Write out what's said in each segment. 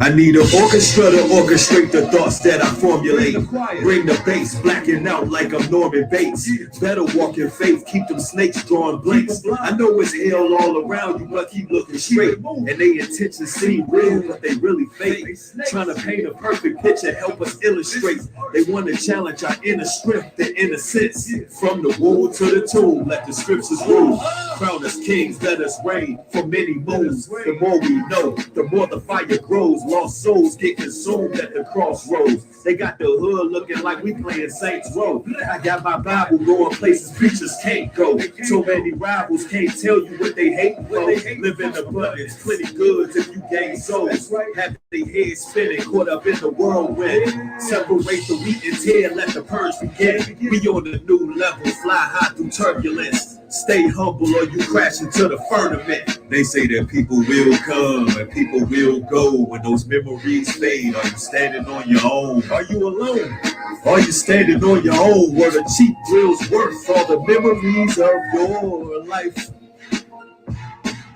I need an orchestra to orchestrate the thoughts that I formulate. Bring the bass, blacking out like I'm Norman Bates. Better walk in faith, keep them snakes drawing blanks. I know it's hell all around you, but keep looking straight. And they intentions seem real, but they really fake. Trying to paint a perfect picture, help us illustrate. They want to challenge our inner strength and innocence. From the womb to the tomb, let the scriptures rule. Crown us kings, let us reign for many moons. The more we know, the more the fire grows. Lost souls get consumed at the crossroads. They got the hood looking like we playing Saints Row. I got my Bible going places preachers can't go. So many rivals can't tell you what they hate for. Live in abundance, plenty goods if you gain souls. Have their heads spinning, caught up in the whirlwind. Separate the wheat and tear, let the purge begin. We on the new level, fly high through turbulence. Stay humble or you crash into the firmament. They say that people will come and people will go when those memories fade. Are you standing on your own? Are you alone? Are you standing on your own? What a cheap thrill's worth all the memories of your life.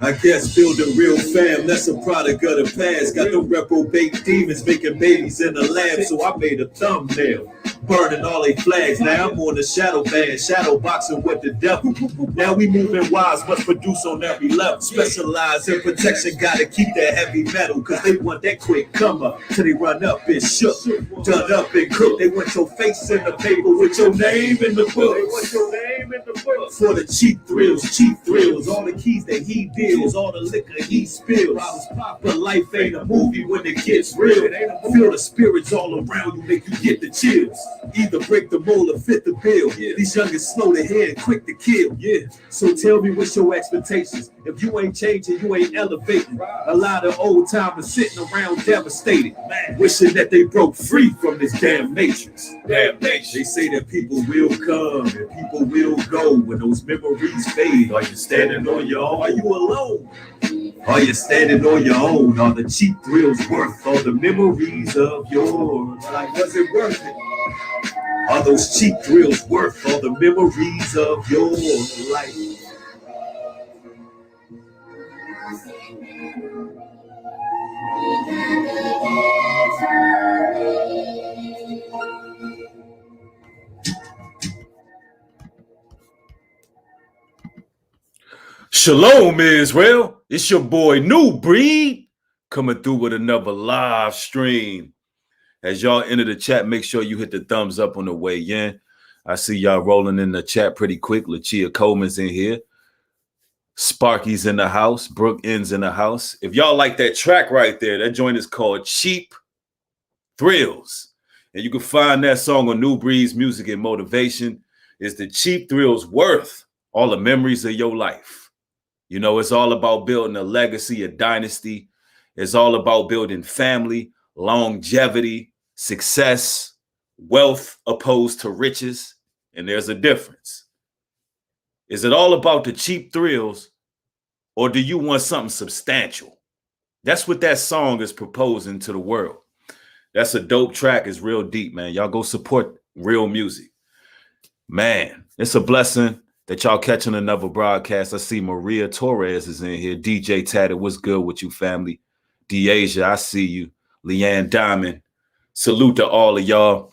I guess building real fam, that's a product of the past. Got them reprobate demons making babies in the lab, so I made a thumbnail. Burning all they flags, now I'm on the shadow band, shadow boxing with the devil. Now we moving wise, must produce on every level. Specialize in protection, gotta keep that heavy metal, cause they want that quick come up till they run up and shook. Done up and cooked, they want your face in the paper with your name in the book. They want your name in the book. For the cheap thrills, all the keys that he deals, all the liquor he spills. But life ain't a movie when it gets real. Feel the spirits all around you, make you get the chills. Either break the mold or fit the bill. These youngins slow to head, quick to kill. So tell me what's your expectations? If you ain't changing, you ain't elevating. A lot of old timers sitting around devastated, wishing that they broke free from this damn matrix. They say that people will come and people will go when those memories fade. Are you standing on your own? Are you alone? Are you standing on your own? Are the cheap thrills worth all the memories of your life? Was it worth it? Are those cheap thrills worth all the memories of your life? Shalom, Israel. It's your boy New Breed coming through with another live stream. As y'all enter the chat, make sure you hit the thumbs up on the way in. I see y'all rolling in the chat pretty quick. Lachia Coleman's in here. Sparky's in the house. Brooke N's in the house. If y'all like that track right there, that joint is called Cheap Thrills. And you can find that song on New Breed's Music and Motivation. It's the cheap thrills worth all the memories of your life. You know, it's all about building a legacy, a dynasty. It's all about building family, longevity, success, wealth opposed to riches. And there's a difference. Is it all about the cheap thrills, or do you want something substantial? That's what that song is proposing to the world. That's a dope track. It's real deep, man. Y'all go support real music. Man, it's a blessing that y'all catching another broadcast. I see Maria Torres is in here. DJ Tatted, what's good with you, family? Deasia, I see you. Leanne Diamond, salute to all of y'all.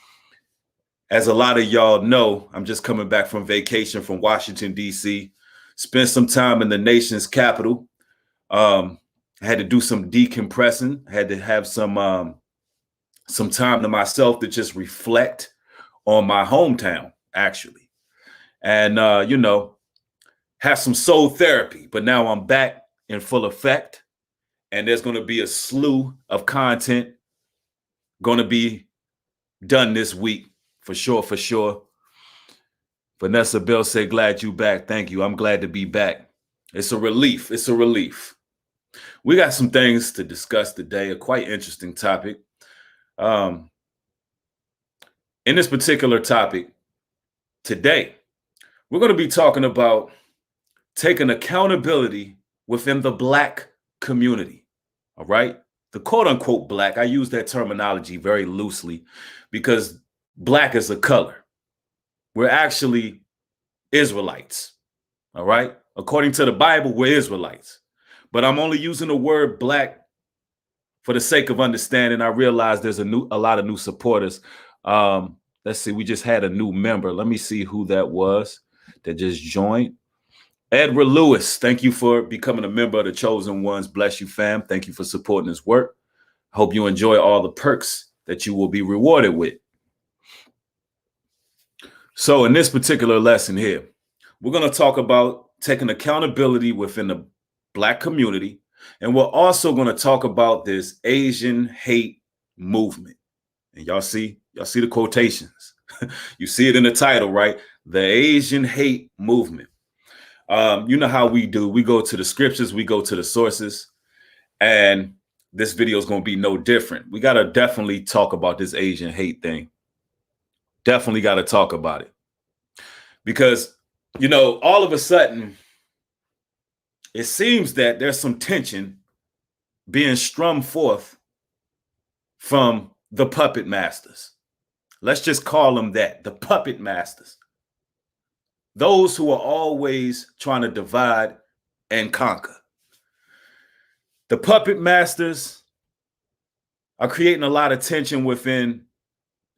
As a lot of y'all know, I'm just coming back from vacation from Washington, D.C. Spent some time in the nation's capital. I had to do some decompressing. I had to have some time to myself to just reflect on my hometown, actually. And, you know, have some soul therapy. But now I'm back in full effect. And there's going to be a slew of content going to be done this week. For sure, for sure. Vanessa Bell said, glad you back. Thank you. I'm glad to be back. It's a relief. It's a relief. We got some things to discuss today, a quite interesting topic. In this particular topic today, we're going to be talking about taking accountability within the Black community. All right. The quote unquote Black. I use that terminology very loosely because black as a color. We're actually Israelites. All right. According to the Bible, we're Israelites. But I'm only using the word black for the sake of understanding. I realize there's a lot of new supporters. Let's see, we just had a new member. Let me see who that was that just joined. Edward Lewis, thank you for becoming a member of the Chosen Ones. Bless you, fam. Thank you for supporting this work. Hope you enjoy all the perks that you will be rewarded with. So in this particular lesson here, we're going to talk about taking accountability within the Black community. And we're also going to talk about this Asian hate movement. And y'all see the quotations. You see it in the title, right? The Asian hate movement. You know how we do. We go to the scriptures, we go to the sources, and this video is going to be no different. We got to definitely talk about this Asian hate thing. Definitely got to talk about it. Because, you know, all of a sudden, it seems that there's some tension being strummed forth from the puppet masters. Let's just call them that, the puppet masters. Those who are always trying to divide and conquer. The puppet masters are creating a lot of tension within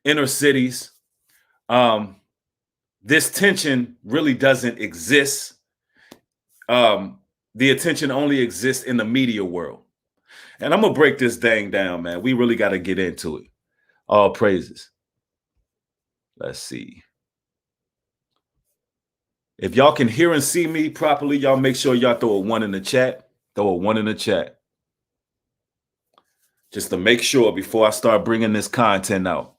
inner cities. This tension really doesn't exist. The attention only exists in the media world. And I'm going to break this thing down, man. We really got to get into it. All praises. Let's see. If y'all can hear and see me properly, y'all make sure y'all throw a 1 in the chat. Throw a 1 in the chat. Just to make sure before I start bringing this content out.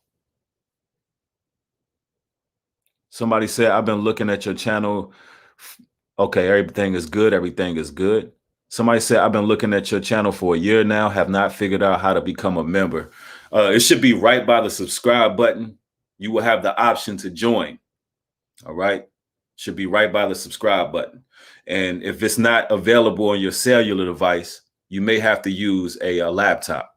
Somebody said, I've been looking at your channel. Okay, everything is good. Everything is good. Somebody said, I've been looking at your channel for a year now, have not figured out how to become a member. It should be right by the subscribe button. You will have the option to join. All right. Should be right by the subscribe button. And if it's not available on your cellular device, you may have to use a laptop.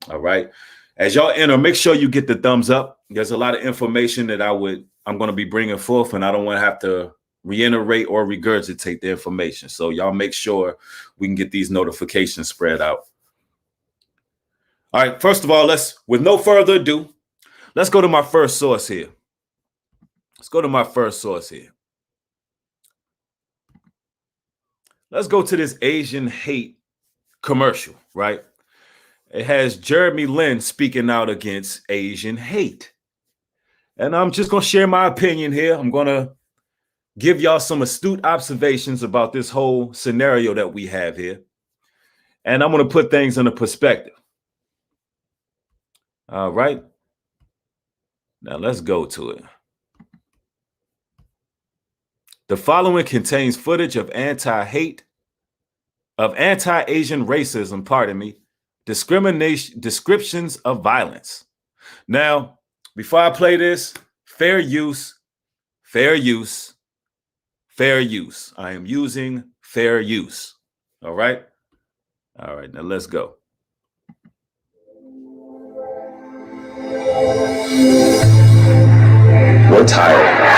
All right. As y'all enter, make sure you get the thumbs up. There's a lot of information that I'm going to be bringing forth, and I don't want to have to reiterate or regurgitate the information. So y'all make sure we can get these notifications spread out. All right. First of all, with no further ado, let's go to my first source here. Let's go to my first source here. Let's go to this Asian hate commercial, right? It has Jeremy Lin speaking out against Asian hate. And I'm just going to share my opinion here. I'm going to give y'all some astute observations about this whole scenario that we have here. And I'm going to put things into perspective. All right. Now let's go to it. The following contains footage of anti-Asian racism, discrimination, descriptions of violence. Now, before I play this, fair use. I am using fair use. All right. All right. Now let's go. We're tired.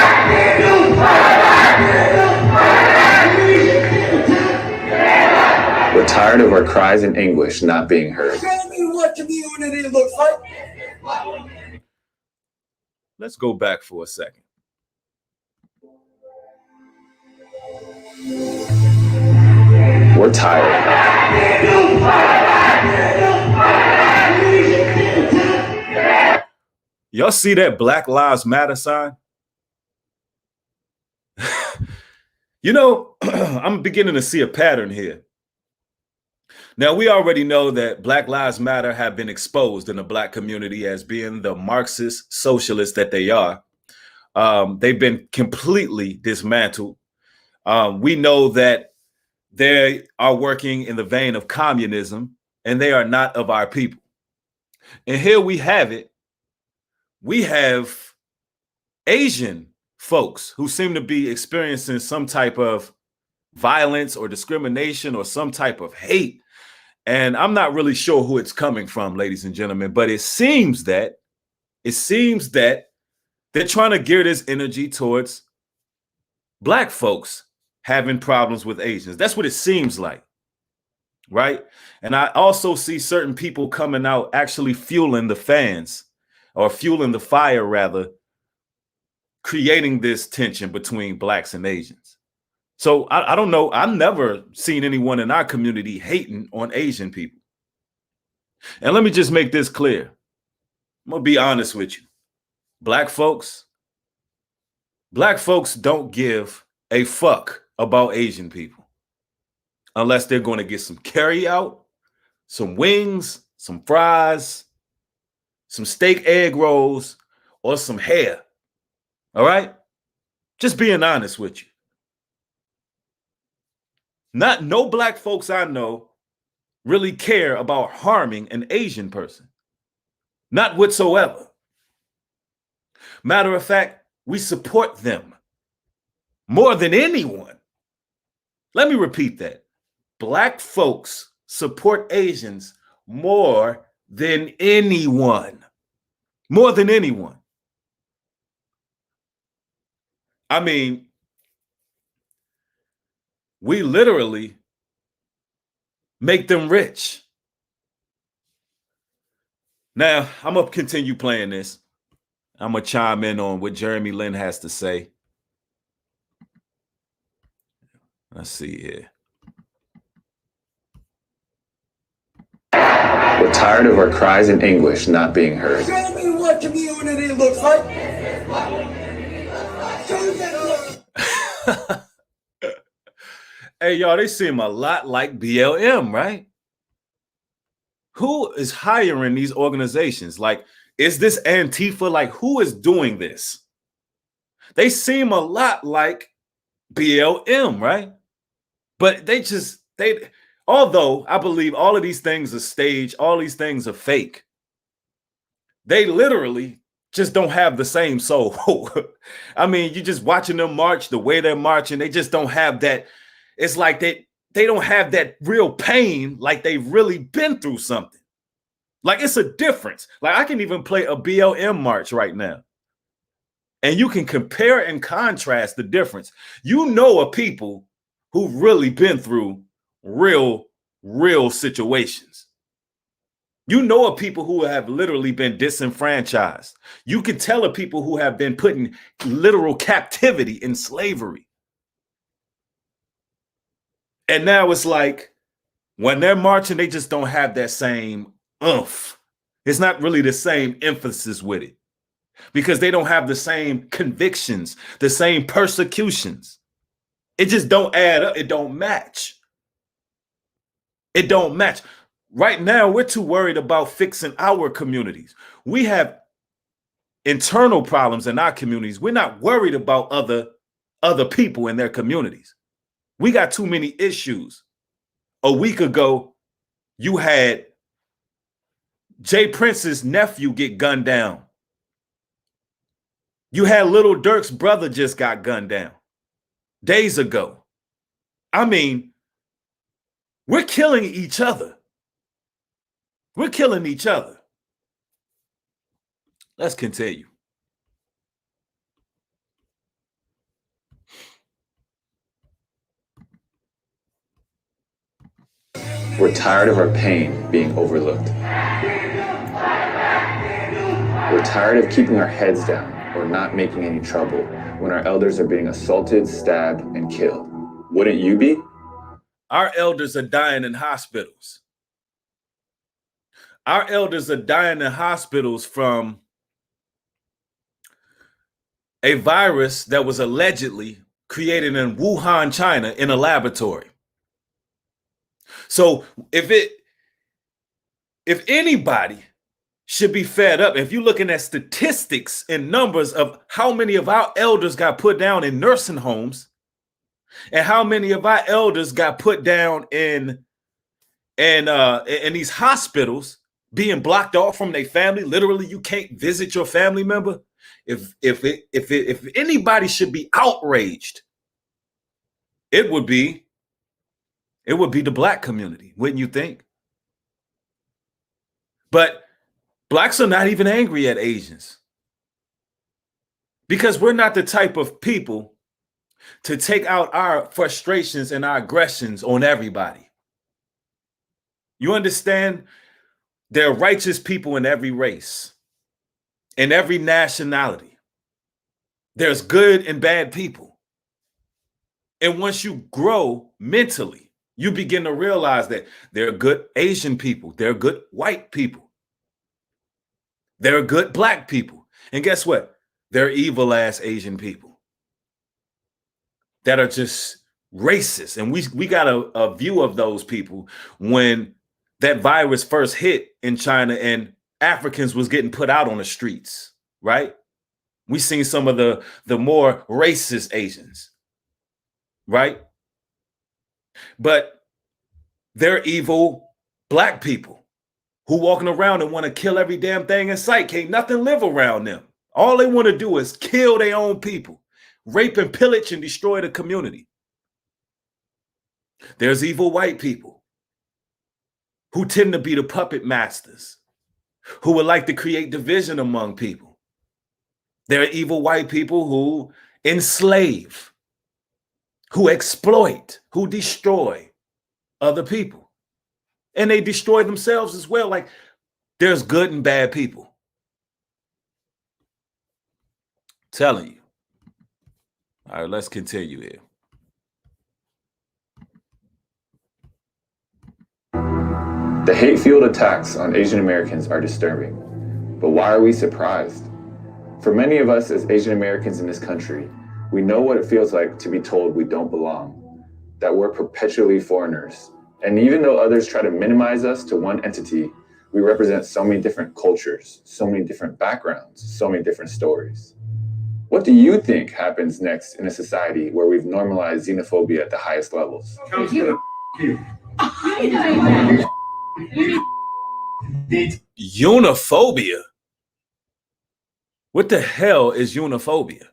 We're tired of our cries in English not being heard. Tell me what community looks like. Let's go back for a second. We're tired. Y'all see that Black Lives Matter sign? You know, I'm beginning to see a pattern here. Now, we already know that Black Lives Matter have been exposed in the Black community as being the Marxist socialists that they are. They've been completely dismantled. We know that they are working in the vein of communism, and they are not of our people. And here we have it. We have Asian folks who seem to be experiencing some type of violence or discrimination or some type of hate. And I'm not really sure who it's coming from, ladies and gentlemen, but it seems that it seems that they're trying to gear this energy towards black folks having problems with Asians. That's what it seems like, right? And I also see certain people coming out actually fueling the fans, or fueling the fire rather, creating this tension between blacks and Asians. So I don't know. I've never seen anyone in our community hating on Asian people. And let me just make this clear. I'm gonna be honest with you. Black folks don't give a fuck about Asian people unless they're going to get some carry out, some wings, some fries, some steak egg rolls, or some hair. All right? Just being honest with you. No black folks I know really care about harming an Asian person. Not whatsoever. Matter of fact, we support them more than anyone. Let me repeat that. Black folks support Asians more than anyone. More than anyone. I mean, we literally make them rich. Now, I'm going to continue playing this. I'm going to chime in on what Jeremy Lin has to say. Let's see here. We're tired of our cries in English not being heard. Show me what community looks like. Show me that. Hey, y'all, they seem a lot like BLM, right? Who is hiring these organizations? Like, is this Antifa? Like, who is doing this? They seem a lot like BLM, right? But although I believe all of these things are staged, all these things are fake, they literally just don't have the same soul. I mean, you're just watching them march, the way they're marching, they just don't have that. It's like they don't have that real pain, like they've really been through something. Like, it's a difference. Like, I can even play a BLM march right now. And you can compare and contrast the difference. You know of people who've really been through real situations. You know of people who have literally been disenfranchised. You can tell of people who have been put in literal captivity in slavery. And now it's like, when they're marching, they just don't have that same oomph. It's not really the same emphasis with it, because they don't have the same convictions, the same persecutions. It just don't add up. It don't match. It don't match. Right now, we're too worried about fixing our communities. We have internal problems in our communities. We're not worried about other people in their communities. We got too many issues. A week ago, you had Jay Prince's nephew get gunned down. You had Little Dirk's brother just got gunned down days ago. I mean, we're killing each other. We're killing each other. Let's continue. We're tired of our pain being overlooked. We're tired of keeping our heads down or not making any trouble when our elders are being assaulted, stabbed, and killed. Wouldn't you be? Our elders are dying in hospitals. Our elders are dying in hospitals from a virus that was allegedly created in Wuhan, China, in a laboratory. So if anybody should be fed up, if you're looking at statistics and numbers of how many of our elders got put down in nursing homes and how many of our elders got put down in these hospitals being blocked off from their family, literally you can't visit your family member. If anybody should be outraged, it would be the black community, wouldn't you think? But Blacks are not even angry at Asians because we're not the type of people to take out our frustrations and our aggressions on everybody. You understand? There are righteous people in every race, in every nationality. There's good and bad people. And once you grow mentally, you begin to realize that there are good Asian people, there are good white people, there are good black people. And guess what? There are evil ass Asian people that are just racist. And we got a view of those people when that virus first hit in China and Africans was getting put out on the streets, right? We seen some of the more racist Asians, right? But they're evil black people who walking around and want to kill every damn thing in sight. Can't nothing live around them. All they want to do is kill their own people, rape and pillage and destroy the community. There's evil white people who tend to be the puppet masters, who would like to create division among people. There are evil white people who enslave, who exploit, who destroy other people. And they destroy themselves as well. Like, there's good and bad people. Telling you. All right, let's continue here. The hate-fueled attacks on Asian Americans are disturbing, but why are we surprised? For many of us as Asian Americans in this country, we know what it feels like to be told we don't belong, that we're perpetually foreigners. And even though others try to minimize us to one entity, we represent so many different cultures, so many different backgrounds, so many different stories. What do you think happens next in a society where we've normalized xenophobia at the highest levels? Uniphobia? What the hell is uniphobia?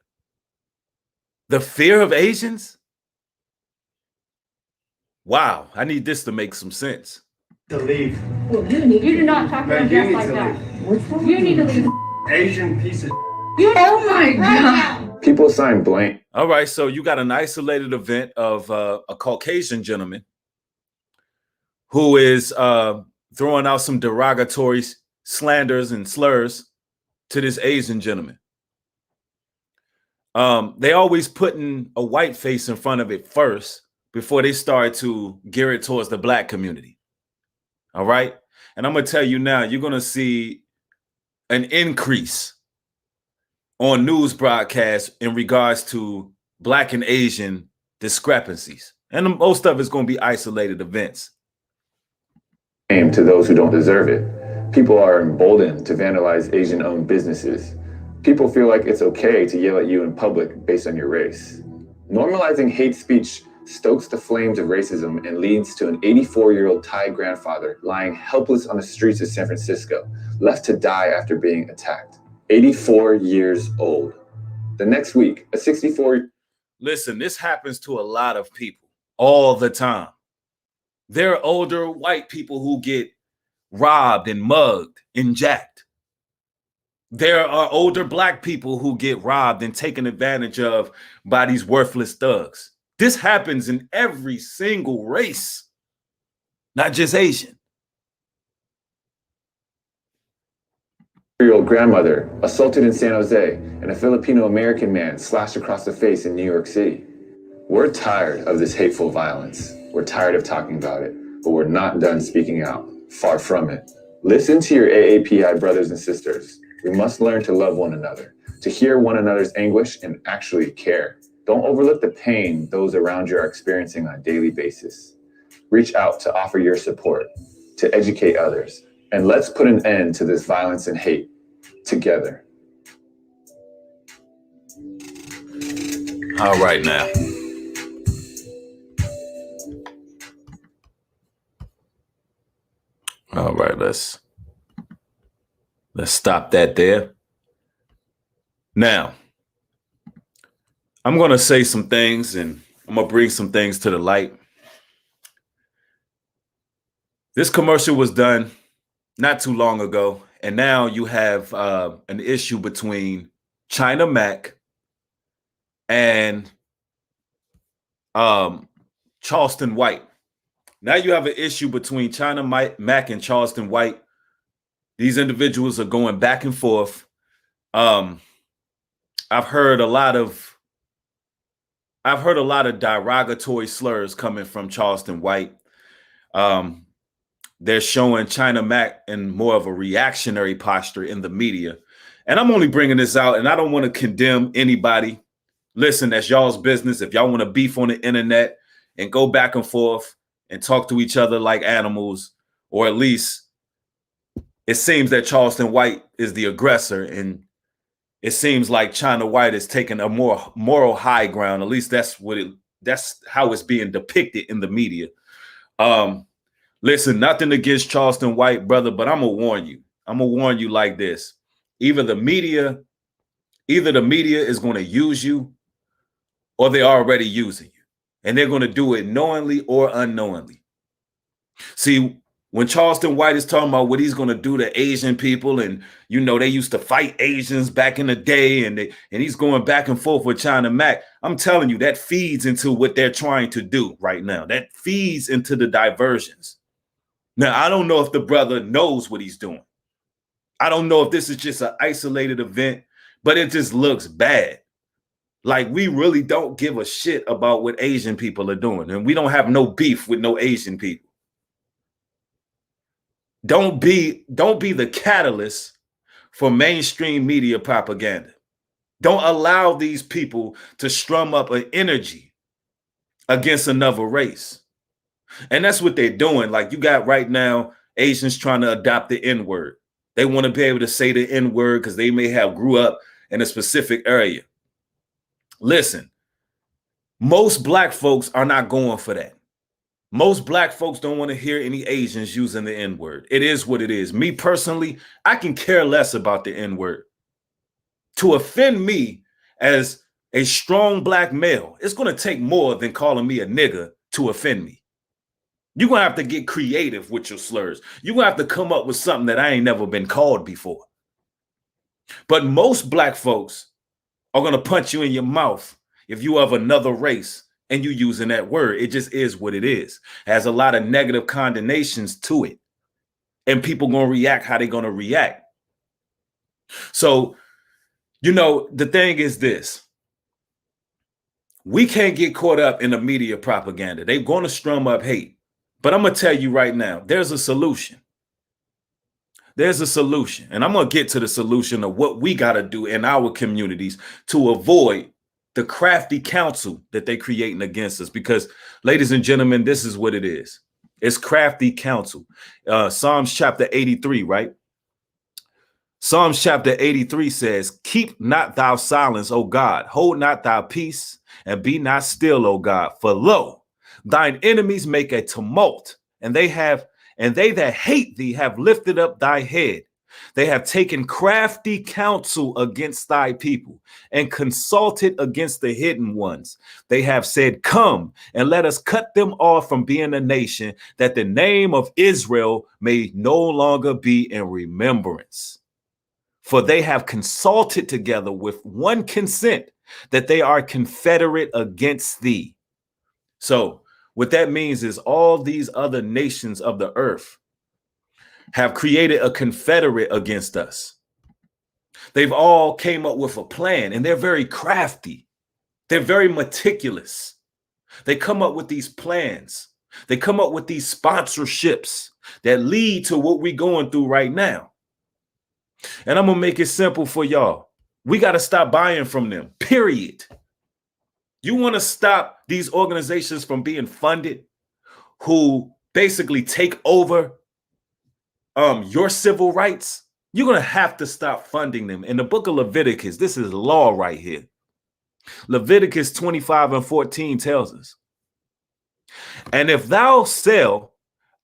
The fear of Asians? Wow, I need this to make some sense. To leave. Well, you do not talk to You him just need like to that. leave. You need to leave. Asian piece of Oh my God. People sign blank. All right, so you got an isolated event of a Caucasian gentleman who is throwing out some derogatory slanders and slurs to this Asian gentleman. They always putting a white face in front of it first before they start to gear it towards the black community. All right. And I'm going to tell you now, you're going to see an increase on news broadcasts in regards to black and Asian discrepancies. And most of it's going to be isolated events. To those who don't deserve it. People are emboldened to vandalize Asian-owned businesses. People feel like it's okay to yell at you in public based on your race. Normalizing hate speech stokes the flames of racism and leads to an 84-year-old Thai grandfather lying helpless on the streets of San Francisco, left to die after being attacked. 84 years old. The next week, a 64... Listen, this happens to a lot of people all the time. There are older white people who get robbed and mugged and jacked. There are older black people who get robbed and taken advantage of by these worthless thugs. This happens in every single race, not just Asian. Year-old grandmother assaulted in San Jose and a Filipino-American man slashed across the face in New York City. We're tired of this hateful violence. We're tired of talking about it, but we're not done speaking out. Far from it. Listen to your AAPI brothers and sisters. We must learn to love one another, to hear one another's anguish and actually care. Don't overlook the pain those around you are experiencing on a daily basis. Reach out to offer your support, to educate others, and let's put an end to this violence and hate together. All right now. All right, let's stop that there. Now, I'm going to say some things and I'm going to bring some things to the light. This commercial was done not too long ago, And now you have an issue between China Mac and Charleston White. Now you have an issue between China Mac and Charleston White. These individuals are going back and forth. I've heard a lot of derogatory slurs coming from Charleston White. They're showing China Mac in more of a reactionary posture in the media. And I'm only bringing this out, and I don't want to condemn anybody. Listen, that's y'all's business. If y'all want to beef on the internet and go back and forth and talk to each other like animals, or at least it seems that Charleston White is the aggressor, and it seems like China White is taking a more moral high ground. At least that's how it's being depicted in the media. Listen, nothing against Charleston White, brother, but I'm gonna warn you. I'm gonna warn you like this. Either the media is going to use you, or they're already using you. And they're going to do it knowingly or unknowingly. See, when Charleston White is talking about what he's going to do to Asian people, and you know they used to fight Asians back in the day, and he's going back and forth with China Mac, I'm telling you, that feeds into what they're trying to do right now. That feeds into the diversions. Now, I don't know if the brother knows what he's doing. I don't know if this is just an isolated event, but it just looks bad. Like, we really don't give a shit about what Asian people are doing, and we don't have no beef with no Asian people. Don't be the catalyst for mainstream media propaganda. Don't allow these people to strum up an energy against another race. And that's what they're doing. Like, you got right now Asians trying to adopt the N-word. They want to be able to say the N-word because they may have grew up in a specific area. Listen, most black folks are not going for that. Most black folks don't want to hear any Asians using the N-word. It is what it is. Me personally, I can care less about the N-word. To offend me as a strong black male, it's going to take more than calling me a nigga to offend me. You're going to have to get creative with your slurs. You're going to have to come up with something that I ain't never been called before. But most black folks are going to punch you in your mouth if you of another race and you using that word. It just is what it is. It has a lot of negative connotations to it. And people going to react how they're going to react. So, you know, the thing is this. We can't get caught up in the media propaganda. They're going to strum up hate. But I'm going to tell you right now, there's a solution. There's a solution. And I'm going to get to the solution of what we got to do in our communities to avoid the crafty counsel that they're creating against us. Because, ladies and gentlemen, this is what it is. It's crafty counsel. Psalms chapter 83, right? Psalms chapter 83 says, "Keep not thou silence, O God. Hold not thy peace, and be not still, O God. For lo, thine enemies make a tumult, and they that hate thee have lifted up thy head. They have taken crafty counsel against thy people, and consulted against the hidden ones. They have said, Come, and let us cut them off from being a nation, that the name of Israel may no longer be in remembrance. For they have consulted together with one consent, that they are confederate against thee." So what that means is all these other nations of the earth have created a confederate against us. They've all came up with a plan, and they're very crafty. They're very meticulous. They come up with these plans. They come up with these sponsorships that lead to what we're going through right now. And I'm going to make it simple for y'all. We got to stop buying from them, period. You want to stop these organizations from being funded who basically take over your civil rights? You're going to have to stop funding them. In the book of Leviticus, this is law right here. Leviticus 25:14 tells us, "And if thou sell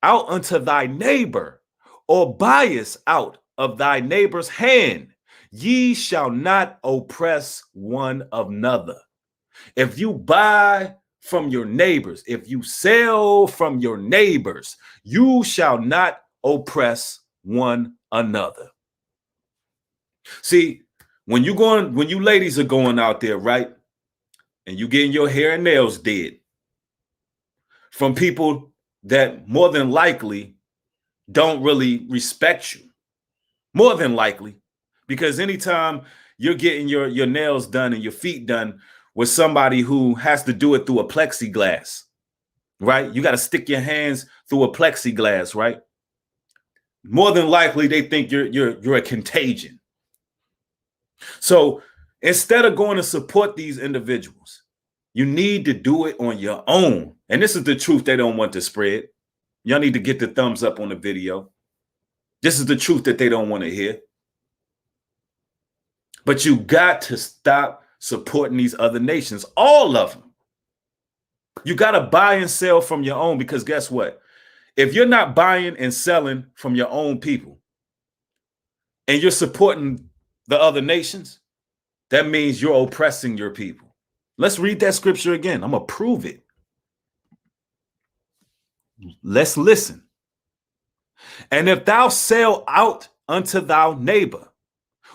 out unto thy neighbor, or buyest out of thy neighbor's hand, ye shall not oppress one another." If you buy from your neighbors, if you sell from your neighbors, you shall not oppress one another. See, when you ladies are going out there, right, and you getting your hair and nails did from people that more than likely don't really respect you, more than likely, because anytime you're getting your nails done and your feet done with somebody who has to do it through a plexiglass, right? You got to stick your hands through a plexiglass, right? More than likely, they think you're a contagion. So instead of going to support these individuals, you need to do it on your own. And this is the truth they don't want to spread. Y'all need to get the thumbs up on the video. This is the truth that they don't want to hear. But you got to stop supporting these other nations, all of them. You got to buy and sell from your own, because guess what? If you're not buying and selling from your own people and you're supporting the other nations, that means you're oppressing your people. Let's read that scripture again. I'm going to prove it. Let's listen. And if thou sell out unto thy neighbor,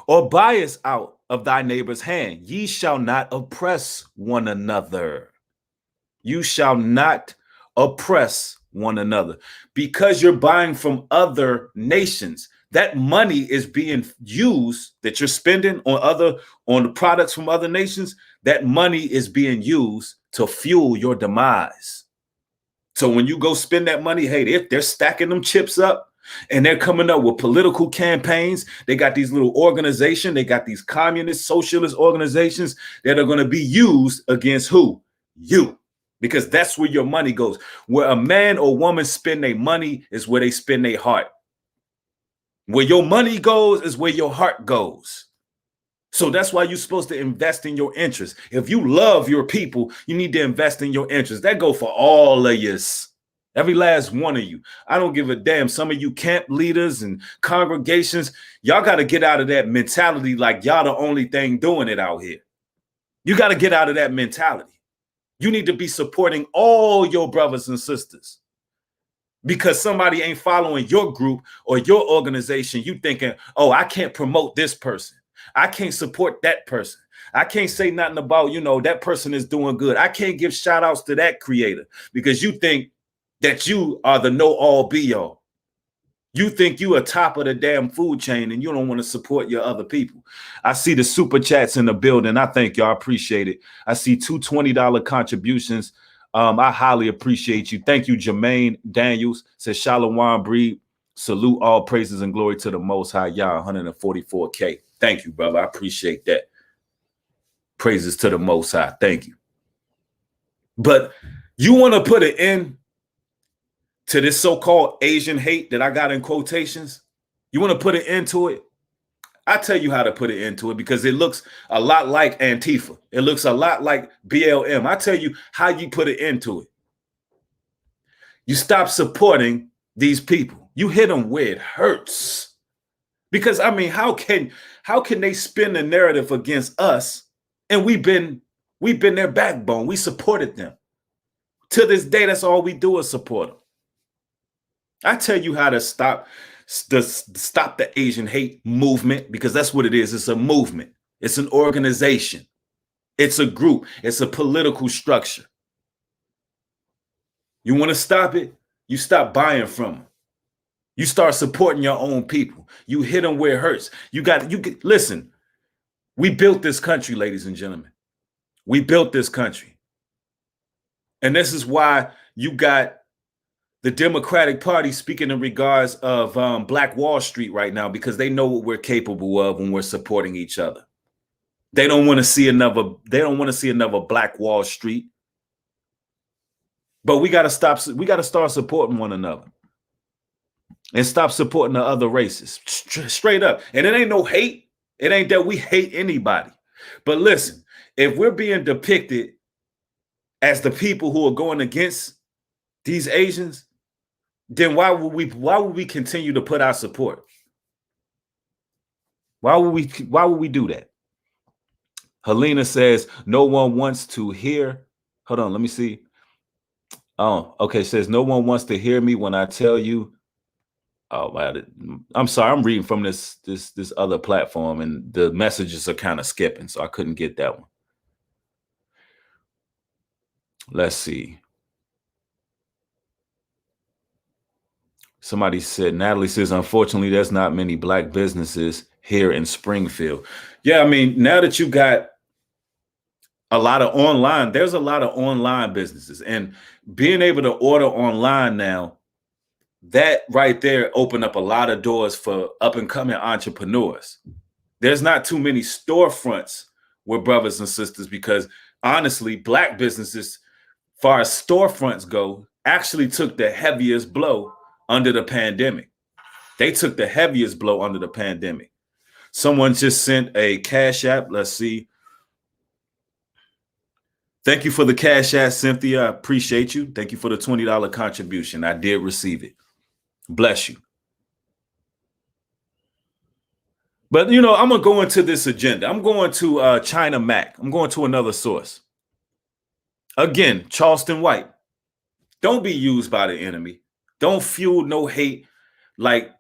or buyest out of thy neighbor's hand, ye shall not oppress one another. You shall not oppress one another. Because you're buying from other nations, that money is being used, that you're spending on the products from other nations, that money is being used to fuel your demise. So when you go spend that money, hey, if they're stacking them chips up and they're coming up with political campaigns, they got these little organizations, they got these communist, socialist organizations that are going to be used against who? You. Because that's where your money goes. Where a man or woman spend their money is where they spend their heart. Where your money goes is where your heart goes. So that's why you're supposed to invest in your interests. If you love your people, you need to invest in your interests. That go for all of you. Every last one of you. I don't give a damn. Some of you camp leaders and congregations, y'all got to get out of that mentality like y'all the only thing doing it out here. You got to get out of that mentality. You need to be supporting all your brothers and sisters. Because somebody ain't following your group or your organization, you thinking, oh, I can't promote this person. I can't support that person. I can't say nothing about, that person is doing good. I can't give shout outs to that creator because you think that you are the know all be all. You think you are top of the damn food chain and you don't want to support your other people. I see the super chats in the building. I thank y'all. I appreciate it. I see two $20 contributions. I highly appreciate you. Thank you, Jermaine Daniels. Says Shalom Breed. Salute, all praises and glory to the Most High Yah. 144K. Thank you, brother. I appreciate that. Praises to the Most High. Thank you. But you want to put an end to this so-called Asian hate that I got in quotations? You want to put an end to it? I tell you how to put an end to it because it looks a lot like Antifa. It looks a lot like BLM. I tell you how you put an end to it. You stop supporting these people. You hit them where it hurts. Because I mean, how can they spin the narrative against us? And we've been their backbone. We supported them. To this day, that's all we do is support them. I tell you how to stop the Asian hate movement, because that's what it is. It's a movement. It's an organization. It's a group. It's a political structure. You want to stop it? You stop buying from them. You start supporting your own people. You hit them where it hurts. Listen, we built this country, ladies and gentlemen. We built this country. And this is why you got the Democratic Party speaking in regards of Black Wall Street right now, because they know what we're capable of when we're supporting each other. They don't want to see another Black Wall Street. But we got to start supporting one another and stop supporting the other races. Straight up. And it ain't no hate. It ain't that we hate anybody. But listen, if we're being depicted as the people who are going against these Asians, then why would we continue to put our support? Why would we do that? Helena says no one wants to hear. Hold on, let me see. Oh, okay. Says no one wants to hear me when I tell you Oh, wow. I'm sorry. I'm reading from this other platform, and the messages are kind of skipping, so I couldn't get that one. Let's see. Somebody said, Natalie says, unfortunately, there's not many black businesses here in Springfield. Yeah, I mean, now that you got a lot of online, there's a lot of online businesses, and being able to order online now, that right there opened up a lot of doors for up and coming entrepreneurs. There's not too many storefronts with brothers and sisters because honestly, black businesses, far as storefronts go, actually took the heaviest blow under the pandemic. They took the heaviest blow under the pandemic. Someone just sent a Cash App. Let's see. Thank you for the Cash App, Cynthia. I appreciate you. Thank you for the $20 contribution. I did receive it. Bless you. But, you know, I'm going to go into this agenda. I'm going to China Mac. I'm going to another source. Again, Charleston White. Don't be used by the enemy. Don't fuel no hate. Like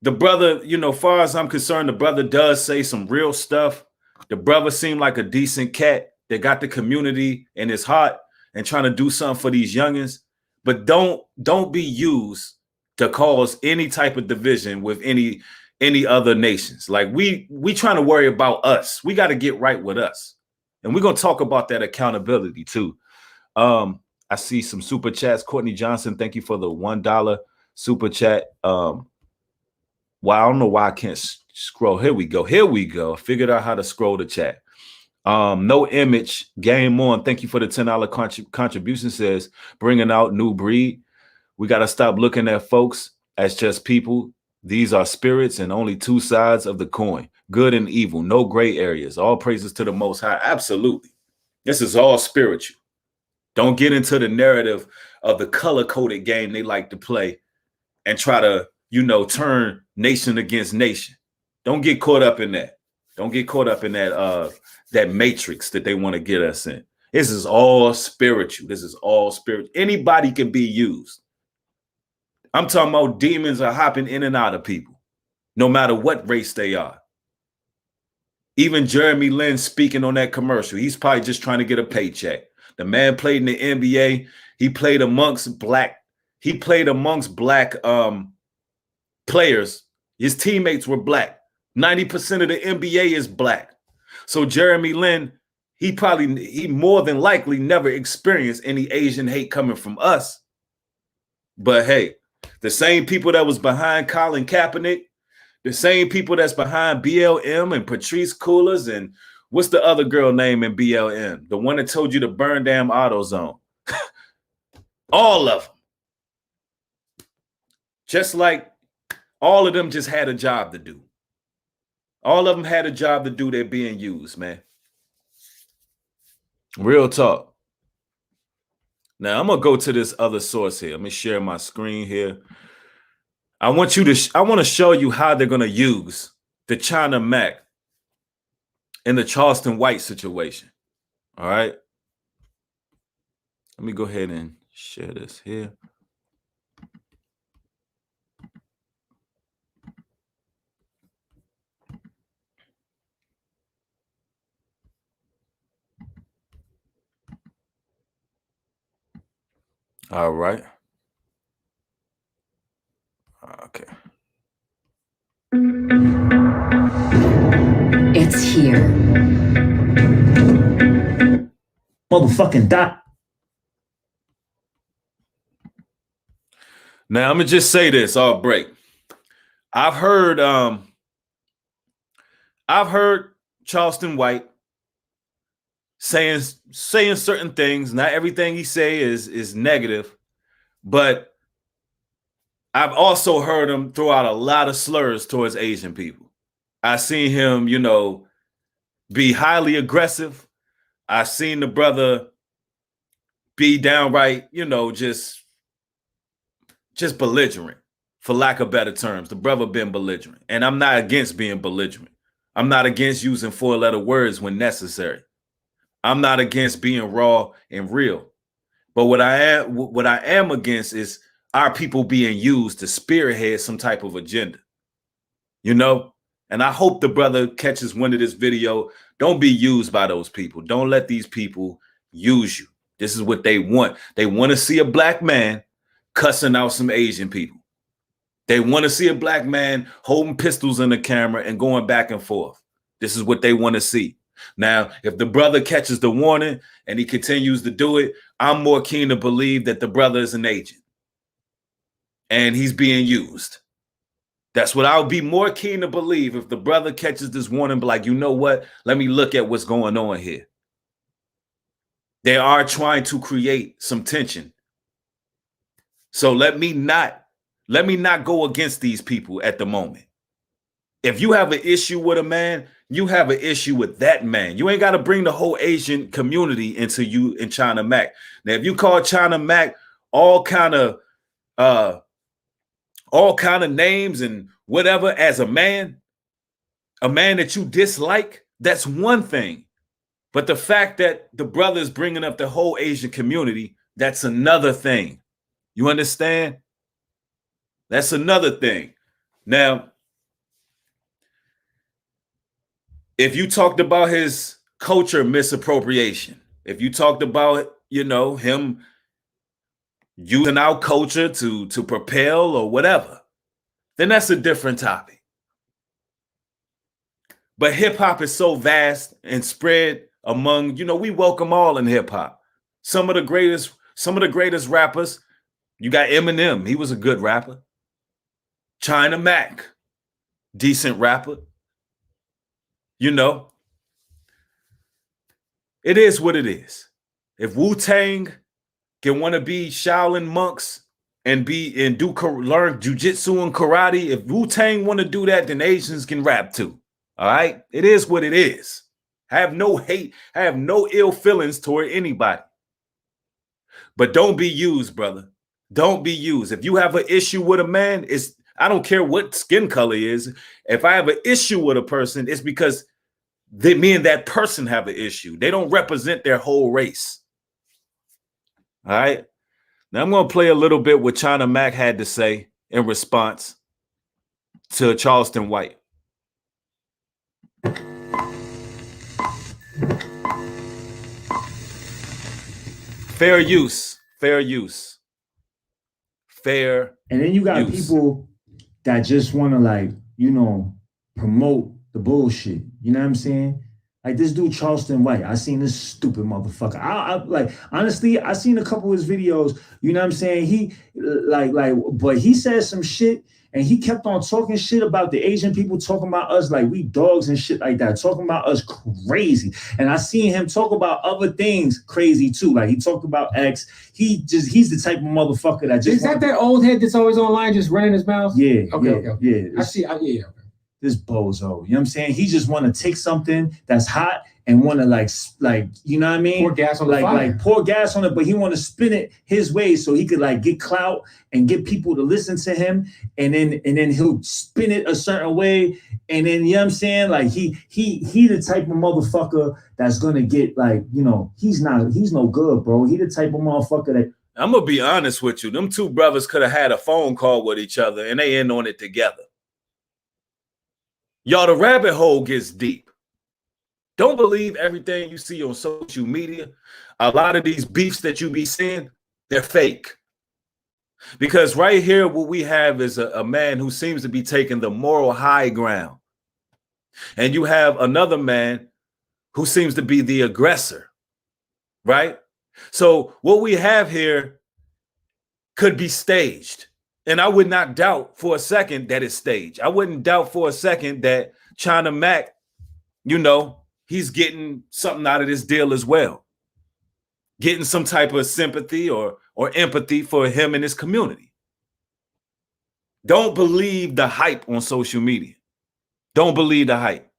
the brother, you know, far as I'm concerned, the brother does say some real stuff. The brother seemed like a decent cat that got the community in his heart and trying to do something for these youngins. But don't be used to cause any type of division with any other nations. Like we trying to worry about us. We got to get right with us. And we're going to talk about that accountability too. I see some super chats. Courtney Johnson, thank you for the $1 super chat. Well, I don't know why I can't scroll. Here we go. I figured out how to scroll the chat. No image. Game on. Thank you for the $10 contribution. Says bringing out new breed. We got to stop looking at folks as just people. These are spirits and only two sides of the coin, good and evil, no gray areas. All praises to the Most High. Absolutely. This is all spiritual. Don't get into the narrative of the color-coded game they like to play and try to, you know, turn nation against nation. Don't get caught up in that. Don't get caught up in that matrix that they want to get us in. This is all spiritual. This is all spiritual. Anybody can be used. I'm talking about demons are hopping in and out of people, no matter what race they are. Even Jeremy Lin speaking on that commercial, he's probably just trying to get a paycheck. The man played in the NBA. He played amongst black players. His teammates were black. 90% of the NBA is black. So Jeremy Lin, he more than likely never experienced any Asian hate coming from us. But hey, the same people that was behind Colin Kaepernick, the same people that's behind BLM and Patrice Coolers and what's the other girl name in BLM? The one that told you to burn damn AutoZone. All of them. Just like all of them just had a job to do. All of them had a job to do. They're being used, man. Real talk. Now, I'm going to go to this other source here. Let me share my screen here. I want to show you how they're going to use the China Mac in the Charleston White situation. All right. Let me go ahead and share this here. All right. Okay. It's here. Motherfucking dot. Now, I'm going to just say this off break. I've heard Charleston White saying certain things. Not everything he say is negative, but I've also heard him throw out a lot of slurs towards Asian people. I seen him, you know, be highly aggressive. I seen the brother be downright, you know, just belligerent, for lack of better terms. The brother been belligerent. And I'm not against being belligerent. I'm not against using 4-letter words when necessary. I'm not against being raw and real. But what I am against is our people being used to spearhead some type of agenda, you know? And I hope the brother catches wind of this video. Don't be used by those people. Don't let these people use you. This is what they want. They want to see a black man cussing out some Asian people. They want to see a black man holding pistols in the camera and going back and forth. This is what they want to see. Now, if the brother catches the warning and he continues to do it, I'm more keen to believe that the brother is an agent and he's being used. That's what I'll be more keen to believe if the brother catches this warning, be like, you know what? Let me look at what's going on here. They are trying to create some tension. So let me not go against these people at the moment. If you have an issue with a man, you have an issue with that man. You ain't got to bring the whole Asian community into you and China Mac. Now, if you call China Mac all kind of names and whatever as a man that you dislike, that's one thing. But the fact that the brother is bringing up the whole Asian community, that's another thing. You understand? That's another thing. Now, if you talked about his culture misappropriation, if you talked about, you know, him using our culture to propel or whatever, then that's a different topic. But hip hop is so vast and spread among, you know, we welcome all in hip hop. Some of the greatest rappers, you got Eminem, he was a good rapper. China Mac, decent rapper. You know, it is what it is. If Wu-Tang can want to be Shaolin monks and learn jujitsu and karate, if Wu-Tang want to do that, then Asians can rap too. All right, it is what it is. I have no hate. I have no ill feelings toward anybody. But don't be used, brother. Don't be used. If you have an issue with a man, I don't care what skin color he is. If I have an issue with a person, it's because me and that person have an issue. They don't represent their whole race. All right. Now I'm going to play a little bit what China Mac had to say in response to Charleston White. Fair use. Fair use. Fair. And then you got people that just want to, like, you know, promote the bullshit. You know what I'm saying? Like this dude Charleston White. I seen this stupid motherfucker. I like, honestly, I seen a couple of his videos. You know what I'm saying? He but he said some shit and he kept on talking shit about the Asian people, talking about us like we dogs and shit like that, talking about us crazy. And I seen him talk about other things crazy too. Like he talked about X. He's the type of motherfucker that just— Is that old head that's always online just running his mouth? Yeah. Okay. Yeah. I see. Yeah. This bozo, you know what I'm saying? He just want to take something that's hot and want to like, you know what I mean? Pour gas on the fire. Like pour gas on it, but he want to spin it his way so he could like get clout and get people to listen to him, and then he'll spin it a certain way, and then, you know what I'm saying? Like he the type of motherfucker that's gonna get, like, you know, he's no good, bro. He the type of motherfucker that— I'm gonna be honest with you. Them two brothers could have had a phone call with each other and they end on it together. Y'all, the rabbit hole gets deep. Don't believe everything you see on social media. A lot of these beefs that you be seeing, they're fake. Because right here, what we have is a man who seems to be taking the moral high ground. And you have another man who seems to be the aggressor, right? So what we have here could be staged. And I would not doubt for a second that it's staged. I wouldn't doubt for a second that China Mac, you know, he's getting something out of this deal as well. Getting some type of sympathy or empathy for him and his community. Don't believe the hype on social media. Don't believe the hype.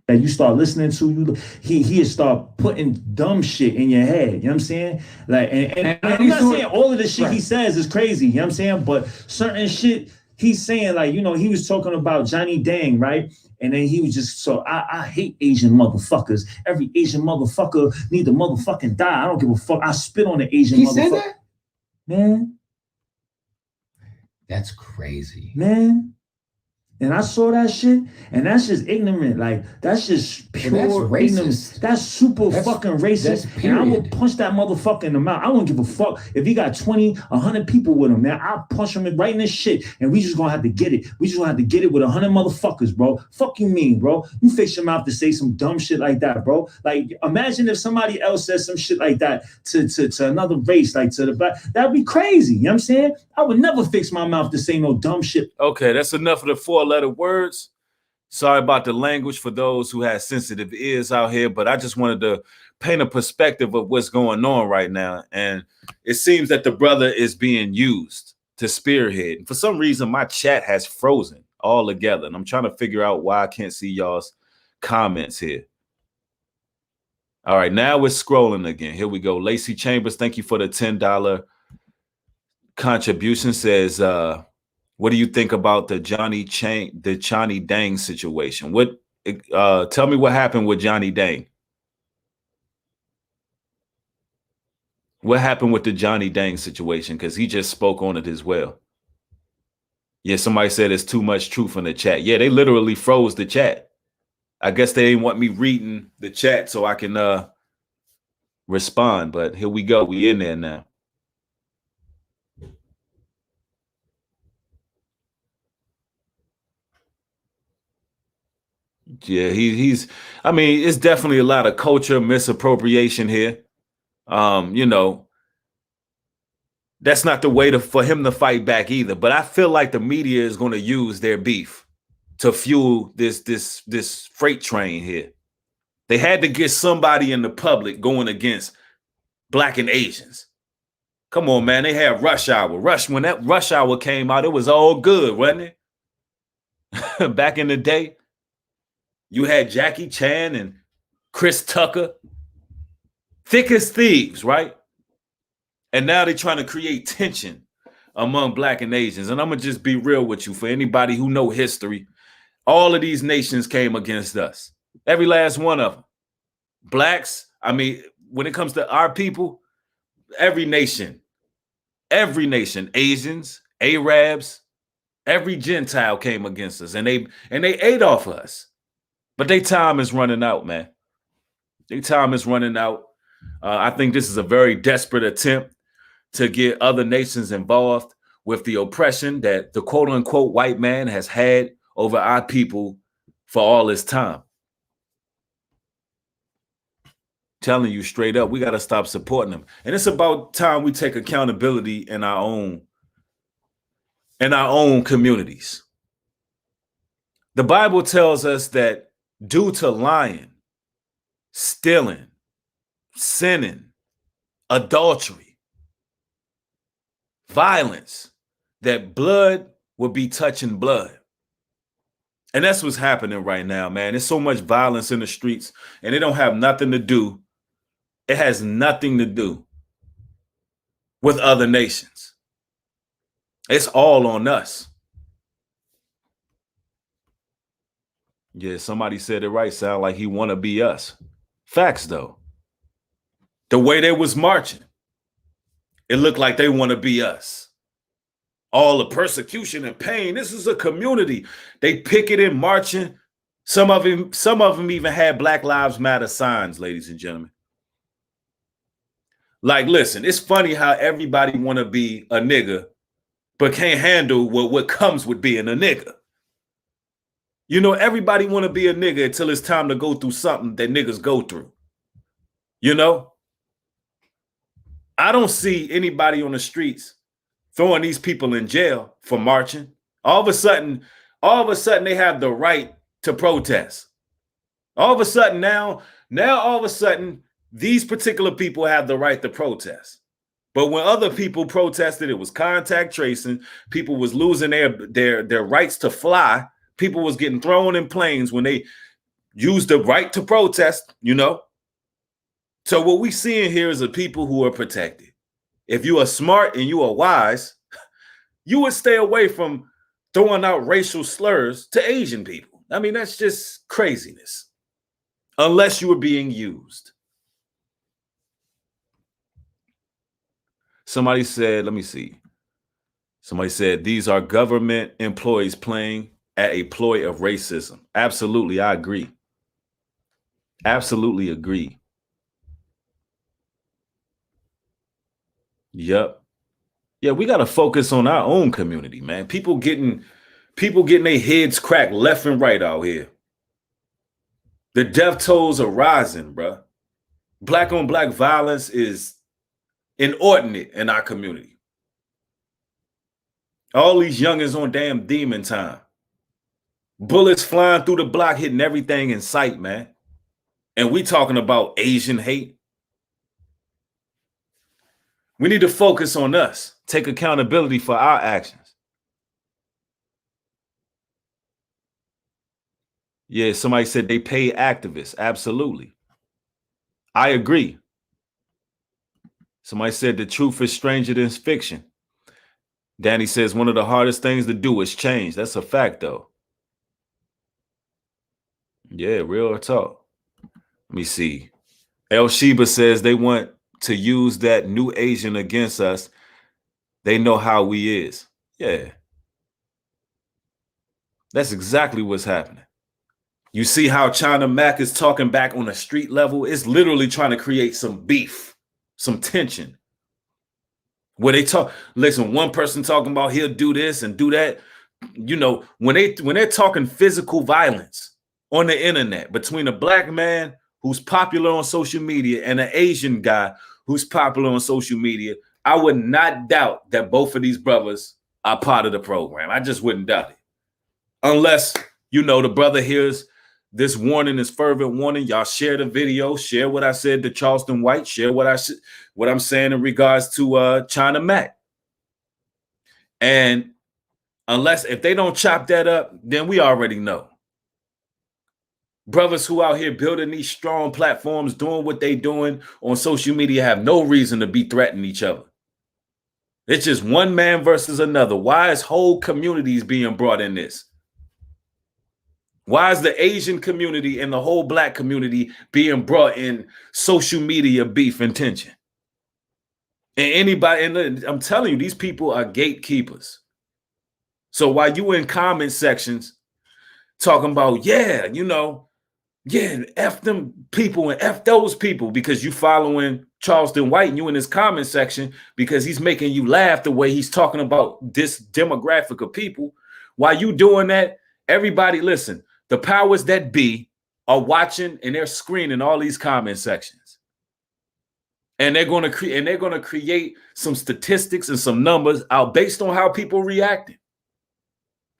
that you start listening to, he start putting dumb shit in your head. You know what I'm saying? Like, and I'm not saying all of the shit he says is crazy. You know what I'm saying? But certain shit he's saying like, you know, he was talking about Johnny Dang, right? And then he was just so I hate Asian motherfuckers. Every Asian motherfucker need to motherfucking die. I don't give a fuck. I spit on the Asian He motherfucker. said that? Man. That's crazy. Man. And I saw that shit, and that's just ignorant. Like, that's just pure that's racist. ignorance. That's super fucking racist. That's and I will period. punch that motherfucker in the mouth. I won't give a fuck if he got 20, 100 people with him, man. I'll punch him right in this shit, and we just gonna have to get it. We just gonna have to get it with 100 motherfuckers, bro. Fuck you mean, bro? You fix your mouth to say some dumb shit like that, bro. Like, imagine if somebody else says some shit like that to another race, like to the black. That'd be crazy. You know what I'm saying? I would never fix my mouth to say no dumb shit. Okay, that's enough of the 4-letter words. Sorry about the language for those who have sensitive ears out here, but I just wanted to paint a perspective of what's going on right now. And it seems that the brother is being used to spearhead. And for some reason, my chat has frozen all together. And I'm trying to figure out why I can't see y'all's comments here. All right, now we're scrolling again. Here we go. Lacey Chambers, thank you for the $10 contribution. Says, what do you think about the Johnny Dang situation? What? Tell me what happened with Johnny Dang. What happened with the Johnny Dang situation? Because he just spoke on it as well. Yeah, somebody said there's too much truth in the chat. Yeah, they literally froze the chat. I guess they didn't want me reading the chat so I can respond. But here we go. We in there now. Yeah, he's I mean, it's definitely a lot of culture misappropriation here. You know, that's not the way for him to fight back either. But I feel like the media is going to use their beef to fuel this freight train here. They had to get somebody in the public going against Black and Asians. Come on, man. They had Rush Hour. When that Rush Hour came out, it was all good, wasn't it? Back in the day. You had Jackie Chan and Chris Tucker, thick as thieves, right? And now they're trying to create tension among Black and Asians. And I'm going to just be real with you. For anybody who know history, all of these nations came against us. Every last one of them. Blacks, I mean, when it comes to our people, every nation, Asians, Arabs, every Gentile came against us. And they ate off us. But their time is running out, man. Their time is running out. I think this is a very desperate attempt to get other nations involved with the oppression that the quote-unquote white man has had over our people for all this time. Telling you straight up, we got to stop supporting them. And it's about time we take accountability in our own communities. The Bible tells us that due to lying, stealing, sinning, adultery, violence, that blood will be touching blood. And that's what's happening right now, man. There's so much violence in the streets, and it don't have nothing to do. It has nothing to do with other nations. It's all on us. Yeah, somebody said it right. Sound like he want to be us. Facts, though. The way they was marching, it looked like they want to be us. All the persecution and pain. This is a community. They picketed, marching. Some of them even had Black Lives Matter signs, ladies and gentlemen. Like, listen, it's funny how everybody want to be a nigga, but can't handle what comes with being a nigga. You know, everybody want to be a nigga until it's time to go through something that niggas go through. You know? I don't see anybody on the streets throwing these people in jail for marching. All of a sudden they have the right to protest. All of a sudden now all of a sudden these particular people have the right to protest. But when other people protested, it was contact tracing. People was losing their rights to fly. People was getting thrown in planes when they used the right to protest, you know? So what we seeing here is a people who are protected. If you are smart and you are wise, you would stay away from throwing out racial slurs to Asian people. I mean, that's just craziness. Unless you were being used. Somebody said, let me see. Somebody said, these are government employees playing at a ploy of racism. Absolutely, I agree. Absolutely agree. Yep. Yeah, we got to focus on our own community, man. People getting their heads cracked left and right out here. The death tolls are rising, bro. Black on black violence is inordinate in our community. All these youngins on damn demon time. Bullets flying through the block, hitting everything in sight, man. And we talking about Asian hate. We need to focus on us. Take accountability for our actions. Yeah, somebody said they pay activists. Absolutely. I agree. Somebody said the truth is stranger than fiction. Danny says one of the hardest things to do is change. That's a fact, though. Yeah, real talk. Let me see. El Sheba says they want to use that new Asian against us. They know how we is. Yeah. That's exactly what's happening. You see how China Mac is talking back on a street level? It's literally trying to create some beef, some tension. Where they talk, listen, one person talking about he'll do this and do that. You know, when they're talking physical violence on the internet between a black man who's popular on social media and an Asian guy who's popular on social media, I would not doubt that both of these brothers are part of the program. I just wouldn't doubt it. Unless, you know, the brother hears this warning, this fervent warning. Y'all share the video, share what I said to Charleston White, share what I'm saying in regards to China Mac. And unless if they don't chop that up, then we already know. Brothers who out here building these strong platforms, doing what they doing on social media have no reason to be threatening each other. It's just one man versus another. Why is whole communities being brought in this? Why is the Asian community and the whole black community being brought in social media beef and tension? And anybody, and I'm telling you, these people are gatekeepers. So while you in comment sections talking about, yeah, you know, yeah, F them people and F those people because you following Charleston White and you in his comment section because he's making you laugh the way he's talking about this demographic of people. While you doing that, everybody listen. The powers that be are watching and they're screening all these comment sections. And they're going to create some statistics and some numbers out based on how people reacting.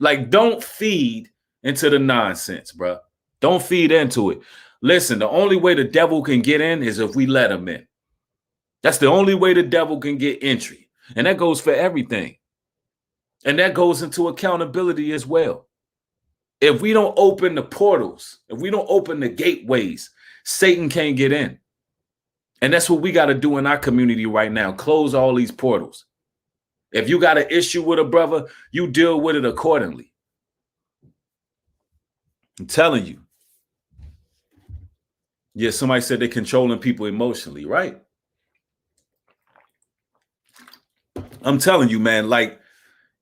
Like, don't feed into the nonsense, bro. Don't feed into it. Listen, the only way the devil can get in is if we let him in. That's the only way the devil can get entry. And that goes for everything. And that goes into accountability as well. If we don't open the portals, if we don't open the gateways, Satan can't get in. And that's what we got to do in our community right now. Close all these portals. If you got an issue with a brother, you deal with it accordingly. I'm telling you. Yeah, somebody said they're controlling people emotionally, right? I'm telling you, man, like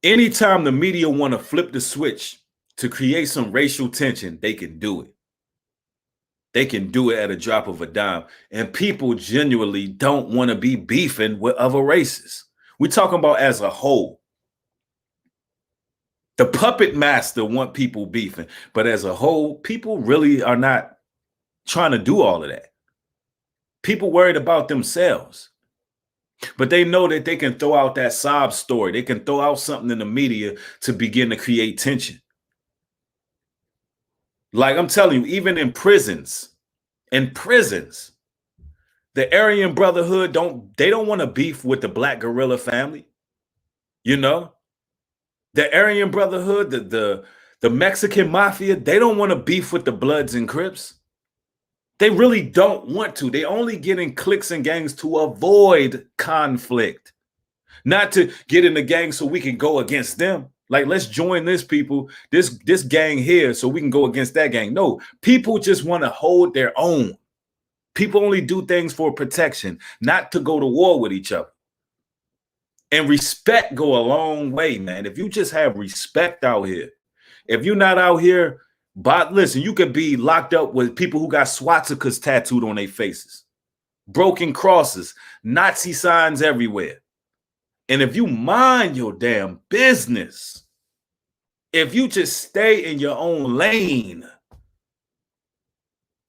anytime the media want to flip the switch to create some racial tension, they can do it. They can do it at a drop of a dime. And people genuinely don't want to be beefing with other races. We're talking about as a whole. The puppet master want people beefing, but as a whole, people really are not trying to do all of that. People worried about themselves. But they know that they can throw out that sob story. They can throw out something in the media to begin to create tension. Like I'm telling you, even in prisons, the Aryan Brotherhood don't want to beef with the Black Guerrilla family. You know, the Aryan Brotherhood, the Mexican mafia, they don't want to beef with the Bloods and Crips. They really don't want to. They only get in cliques and gangs to avoid conflict, not to get in the gang so we can go against them. Like, let's join this gang here so we can go against that gang. No, people just want to hold their own. People only do things for protection, not to go to war with each other. And respect go a long way, man. If you just have respect out here, if you're not out here, but listen, you could be locked up with people who got swastikas tattooed on their faces, broken crosses, Nazi signs everywhere. And if you mind your damn business, if you just stay in your own lane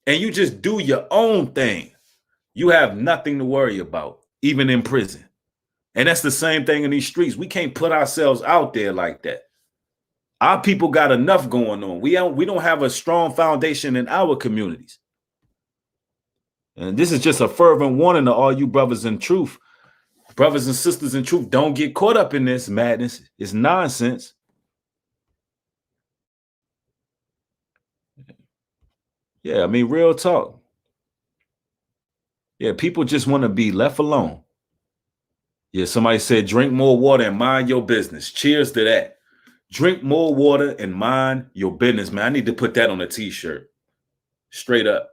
and you just do your own thing, you have nothing to worry about, even in prison. And that's the same thing in these streets. We can't put ourselves out there like that. Our people got enough going on. We don't have a strong foundation in our communities. And this is just a fervent warning to all you brothers in truth. Brothers and sisters in truth, don't get caught up in this madness. It's nonsense. Yeah, I mean, real talk. Yeah, people just want to be left alone. Yeah, somebody said, drink more water and mind your business. Cheers to that. Drink more water and mind your business, man. I need to put that on a t-shirt. Straight up.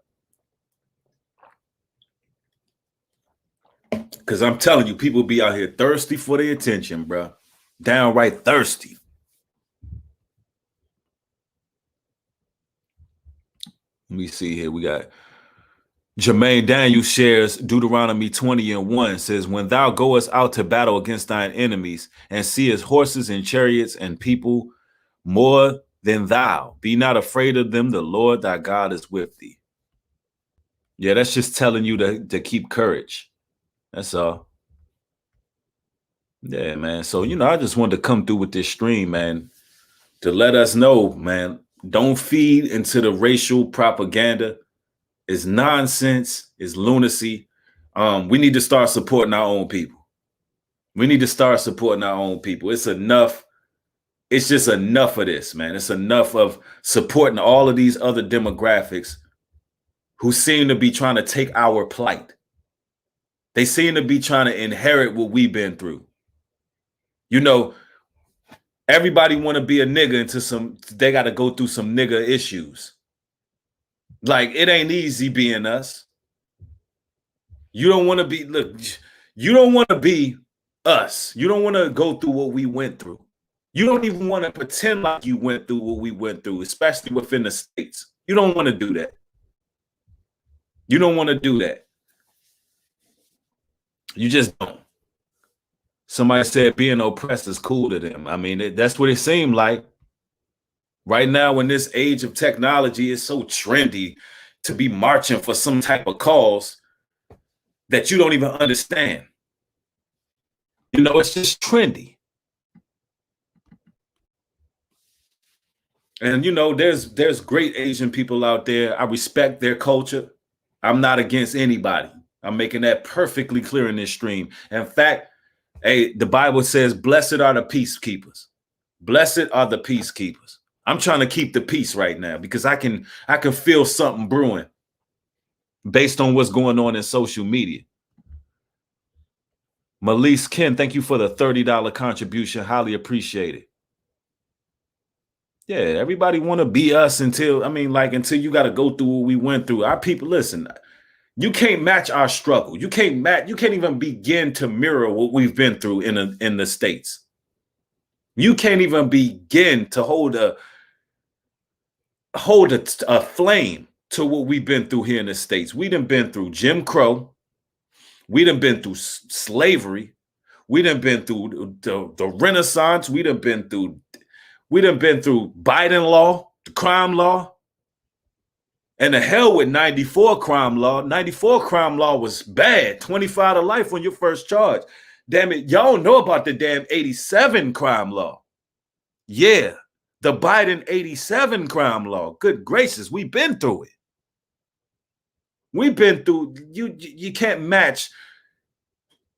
Because I'm telling you, people be out here thirsty for their attention, bro. Downright thirsty. Let me see here. We got Jermaine Daniel shares Deuteronomy 20:1 says, when thou goest out to battle against thine enemies and seest horses and chariots and people more than thou, be not afraid of them. The Lord thy God is with thee. Yeah, that's just telling you to keep courage. That's all. Yeah, man. So, I just wanted to come through with this stream, man, to let us know, man, don't feed into the racial propaganda. It's nonsense. It's lunacy. We need to start supporting our own people. We need to start supporting our own people. It's enough. It's just enough of this, man. It's enough of supporting all of these other demographics who seem to be trying to take our plight. They seem to be trying to inherit what we've been through. Everybody want to be a nigga they got to go through some nigga issues. Like, it ain't easy being us. You don't want to be, you don't want to be us. You don't want to go through what we went through. You don't even want to pretend like you went through what we went through, especially within the States. You don't want to do that. You don't want to do that. You just don't. Somebody said being oppressed is cool to them. I mean, that's what it seemed like. Right now, in this age of technology, it's so trendy to be marching for some type of cause that you don't even understand. It's just trendy. And, there's great Asian people out there. I respect their culture. I'm not against anybody. I'm making that perfectly clear in this stream. In fact, the Bible says, blessed are the peacekeepers. Blessed are the peacekeepers. I'm trying to keep the peace right now because I can feel something brewing based on what's going on in social media. Malise Ken, thank you for the $30 contribution. Highly appreciated. Yeah, everybody want to be us until you got to go through what we went through. Our people, listen, you can't match our struggle. You can't even begin to mirror what we've been through in the States. You can't even begin to hold a flame to what we've been through here in the States. We done been through Jim Crow. We done been through slavery. We done been through the Renaissance. We done been through Biden law, the crime law. And the hell with 94 crime law. 94 crime law was bad. 25 to life on your first charge. Damn it. Y'all know about the damn 87 crime law. Yeah. The Biden 87 crime law. Good gracious. We've been through it. We've been through, you can't match.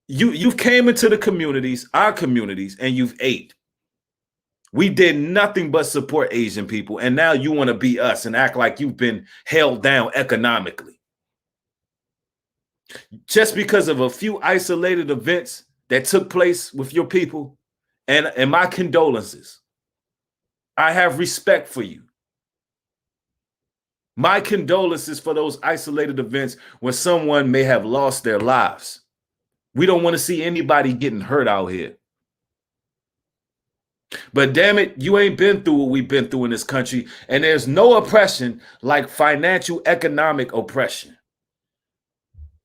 You've came into the communities, our communities, and you've ate. We did nothing but support Asian people. And now you want to be us and act like you've been held down economically. Just because of a few isolated events that took place with your people. And my condolences. I have respect for you. My condolences for those isolated events where someone may have lost their lives. We don't want to see anybody getting hurt out here. But damn it, you ain't been through what we've been through in this country. And there's no oppression like financial economic oppression.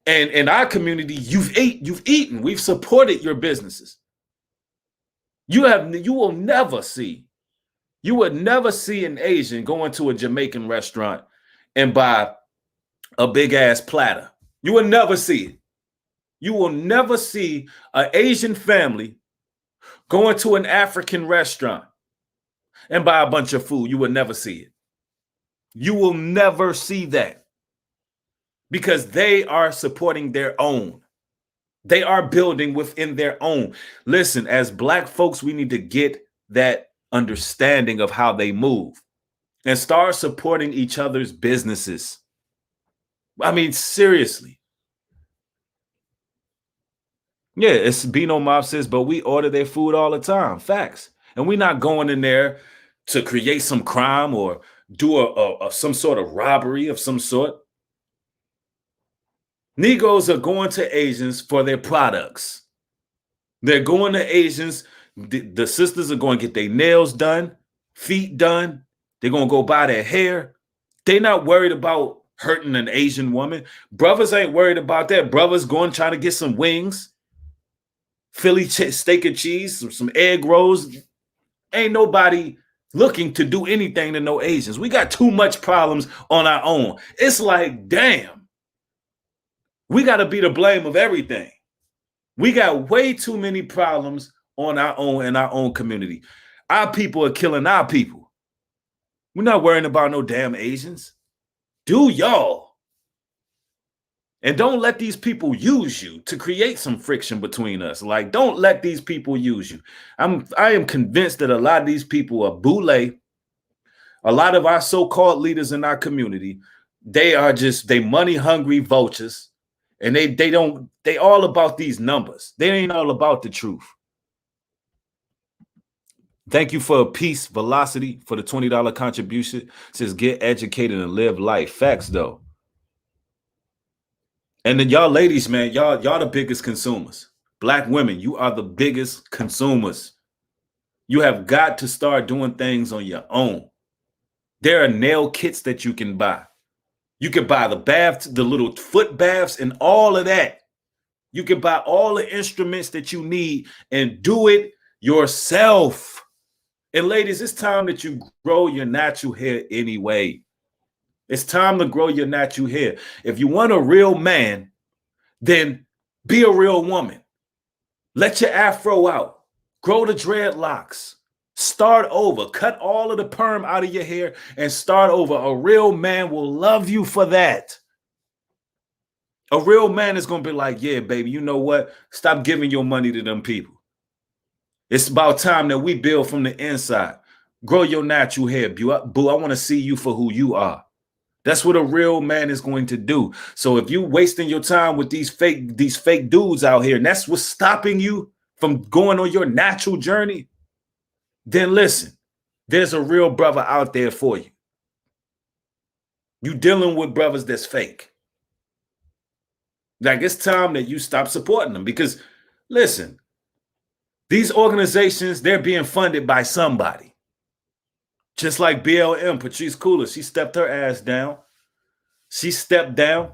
And in our community, you've eaten. We've supported your businesses. You will never see an Asian go into a Jamaican restaurant and buy a big ass platter. You will never see it. You will never see an Asian family go into an African restaurant and buy a bunch of food. You will never see it. You will never see that because they are supporting their own. They are building within their own. Listen, as Black folks, we need to get that understanding of how they move and start supporting each other's businesses. I mean, seriously. Yeah, it's Bino Mob says, but we order their food all the time. Facts. And we're not going in there to create some crime or do some sort of robbery of some sort. Negroes are going to Asians for their products. They're going to Asians. The sisters are going to get their nails done, feet done. They're going to go buy their hair. They're not worried about hurting an Asian woman. Brothers ain't worried about that. Brothers going trying to get some wings, Philly steak and cheese, some egg rolls. Ain't nobody looking to do anything to no Asians. We got too much problems on our own. It's like, damn, we got to be the blame of everything. We got way too many problems on our own in our own community. Our people are killing our people. We're not worrying about no damn Asians. Do y'all? And don't let these people use you to create some friction between us. Like, don't let these people use you. I am convinced that a lot of these people are boule. A lot of our so-called leaders in our community, they money hungry vultures. And they all about these numbers. They ain't all about the truth. Thank you for Peace Velocity for the $20 contribution. It says get educated and live life. Facts though. And then y'all ladies, man, y'all the biggest consumers. Black women, you are the biggest consumers. You have got to start doing things on your own. There are nail kits that you can buy. You can buy the baths, the little foot baths and all of that. You can buy all the instruments that you need and do it yourself. And ladies, it's time that you grow your natural hair anyway. It's time to grow your natural hair. If you want a real man, then be a real woman. Let your afro out. Grow the dreadlocks. Start over. Cut all of the perm out of your hair and start over. A real man will love you for that. A real man is going to be like, yeah, baby, you know what? Stop giving your money to them people. It's about time that we build from the inside. Grow your natural hair, boo. I want to see you for who you are. That's what a real man is going to do. So if you wasting your time with these fake dudes out here, and that's what's stopping you from going on your natural journey, then listen, there's a real brother out there for you. You dealing with brothers that's fake. Like, it's time that you stop supporting them because, listen, these organizations, they're being funded by somebody. Just like BLM, Patrice Cullors, she stepped her ass down. She stepped down.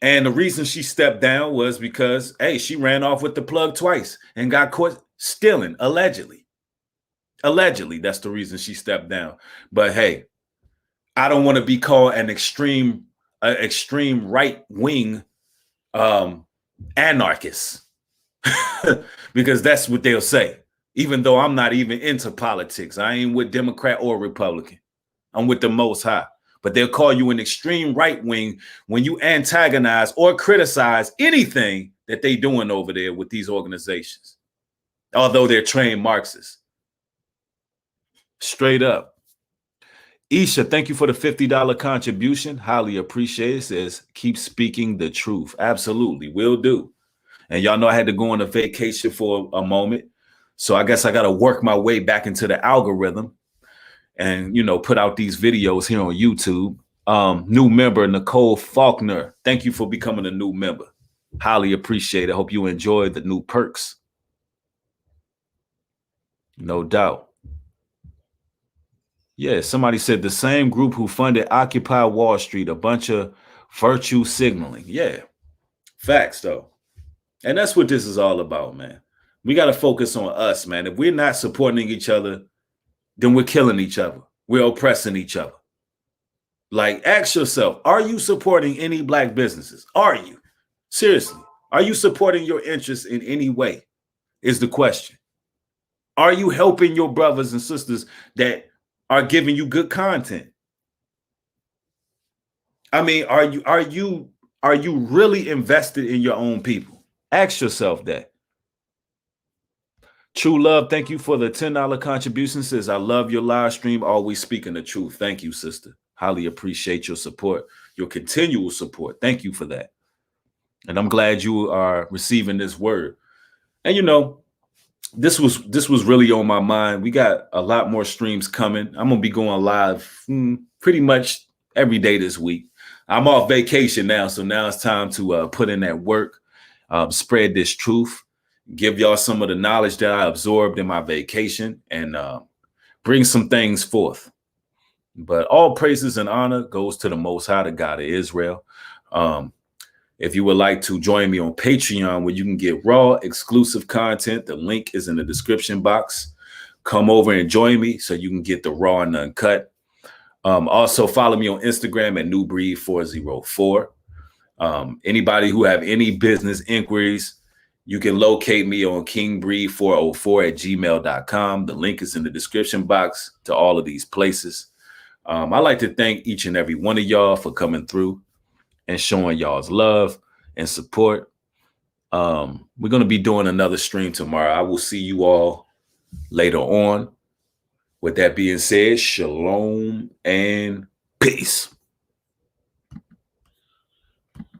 And the reason she stepped down was because, hey, she ran off with the plug twice and got caught stealing, allegedly. Allegedly, that's the reason she stepped down. But hey, I don't want to be called an extreme right-wing anarchist because that's what they'll say. Even though I'm not even into politics, I ain't with Democrat or Republican. I'm with the Most High. But they'll call you an extreme right-wing when you antagonize or criticize anything that they doing over there with these organizations, although they're trained Marxists. Straight up. Isha, thank you for the $50 contribution. Highly appreciate it. Says, keep speaking the truth. Absolutely, will do. And y'all know I had to go on a vacation for a moment. So I guess I got to work my way back into the algorithm and, you know, put out these videos here on YouTube. New member, Nicole Faulkner. Thank you for becoming a new member. Highly appreciate it. Hope you enjoyed the new perks. No doubt. Yeah, somebody said the same group who funded Occupy Wall Street, a bunch of virtue signaling. Yeah, facts though. And that's what this is all about, man. We got to focus on us, man. If we're not supporting each other, then we're killing each other. We're oppressing each other. Like, ask yourself, are you supporting any black businesses? Are you? Seriously, are you supporting your interests in any way? Is the question. Are you helping your brothers and sisters that are giving you good content? I mean, are you really invested in your own people? Ask yourself that. True Love, thank you for the $10 contribution. Says, I love your live stream, always speaking the truth. Thank you, sister. Highly appreciate your support, your continual support. Thank you for that. And I'm glad you are receiving this word. And, you know, this was really on my mind. We got a lot more streams coming. I'm going to be going live pretty much every day this week. I'm off vacation now, so now it's time to put in that work, spread this truth, give y'all some of the knowledge that I absorbed in my vacation, and bring some things forth. But all praises and honor goes to the Most High, the God of Israel. If you would like to join me on Patreon, where you can get raw, exclusive content, the link is in the description box. Come over and join me so you can get the raw and uncut. Also, follow me on Instagram at newbreed404. Anybody who have any business inquiries, you can locate me on kingbreed404@gmail.com. The link is in the description box to all of these places. I'd like to thank each and every one of y'all for coming through and showing y'all's love and support. We're going to be doing another stream tomorrow. I will see you all later on. With that being said, shalom and peace.